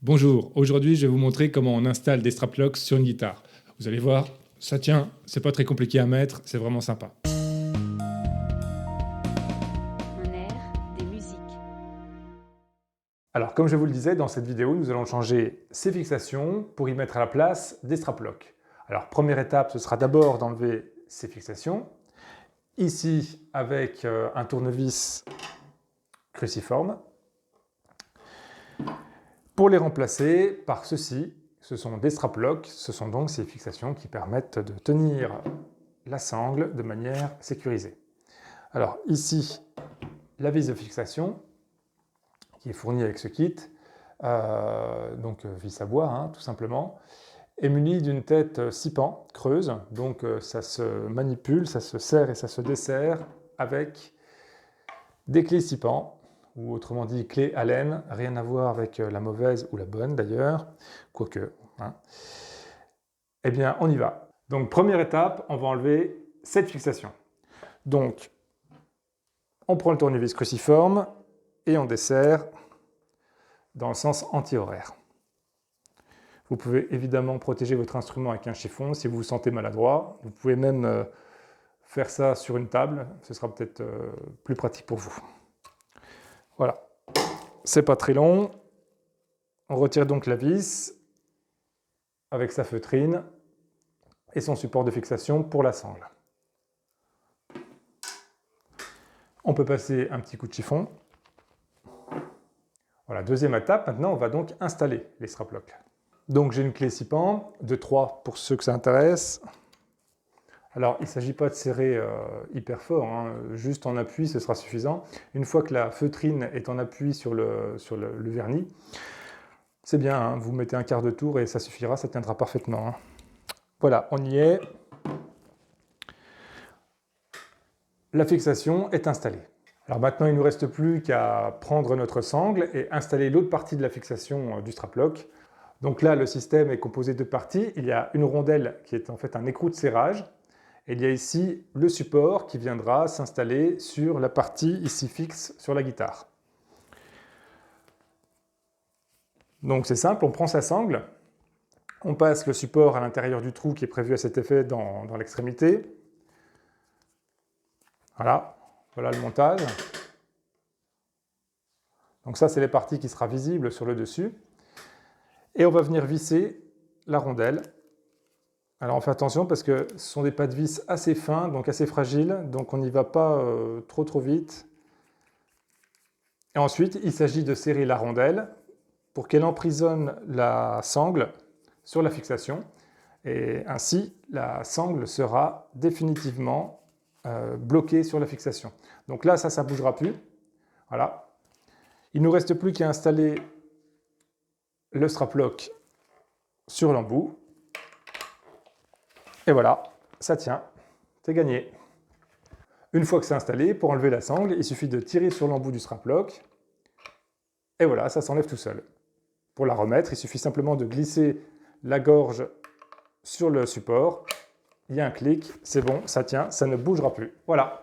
Bonjour, aujourd'hui je vais vous montrer comment on installe des straplocks sur une guitare. Vous allez voir, ça tient, c'est pas très compliqué à mettre, c'est vraiment sympa. Un air, des musiques. Alors, comme je vous le disais, dans cette vidéo, nous allons changer ces fixations pour y mettre à la place des straplocks. Alors, première étape, ce sera d'abord d'enlever ces fixations. Ici, avec un tournevis cruciforme. Pour les remplacer par ceci, ce sont des straplocks, ce sont donc ces fixations qui permettent de tenir la sangle de manière sécurisée. Alors ici, la vis de fixation qui est fournie avec ce kit, donc vis à bois tout simplement, est munie d'une tête 6 pans creuse, donc ça se manipule, ça se serre et ça se desserre avec des clés 6 pans, ou autrement dit clé Allen, rien à voir avec la mauvaise ou la bonne d'ailleurs, quoique. Eh bien, on y va. Donc, première étape, on va enlever cette fixation. Donc, on prend le tournevis cruciforme et on desserre dans le sens anti-horaire. Vous pouvez évidemment protéger votre instrument avec un chiffon si vous vous sentez maladroit. Vous pouvez même faire ça sur une table, ce sera peut-être plus pratique pour vous. Voilà, c'est pas très long. On retire donc la vis avec sa feutrine et son support de fixation pour la sangle. On peut passer un petit coup de chiffon. Voilà, deuxième étape, maintenant on va donc installer les straplocks. Donc j'ai une clé 6 pans, de 3 pour ceux que ça intéresse. Alors, il ne s'agit pas de serrer hyper fort, juste en appui, ce sera suffisant. Une fois que la feutrine est en appui sur le vernis, c'est bien, vous mettez un quart de tour et ça suffira, ça tiendra parfaitement. Voilà, on y est. La fixation est installée. Alors maintenant, il ne nous reste plus qu'à prendre notre sangle et installer l'autre partie de la fixation du straplock. Donc là, le système est composé de deux parties. Il y a une rondelle qui est en fait un écrou de serrage. Et il y a ici le support qui viendra s'installer sur la partie ici fixe sur la guitare. Donc c'est simple, on prend sa sangle, on passe le support à l'intérieur du trou qui est prévu à cet effet dans l'extrémité. Voilà le montage. Donc ça, c'est les parties qui sera visible sur le dessus. Et on va venir visser la rondelle. Alors on fait attention parce que ce sont des pas de vis assez fins, donc assez fragiles, donc on n'y va pas trop vite. Et ensuite, il s'agit de serrer la rondelle pour qu'elle emprisonne la sangle sur la fixation. Et ainsi, la sangle sera définitivement bloquée sur la fixation. Donc là, ça ne bougera plus. Voilà. Il ne nous reste plus qu'à installer le straplock sur l'embout. Et voilà, ça tient, c'est gagné. Une fois que c'est installé, pour enlever la sangle, il suffit de tirer sur l'embout du straplock. Et voilà, ça s'enlève tout seul. Pour la remettre, il suffit simplement de glisser la gorge sur le support. Il y a un clic, c'est bon, ça tient, ça ne bougera plus. Voilà.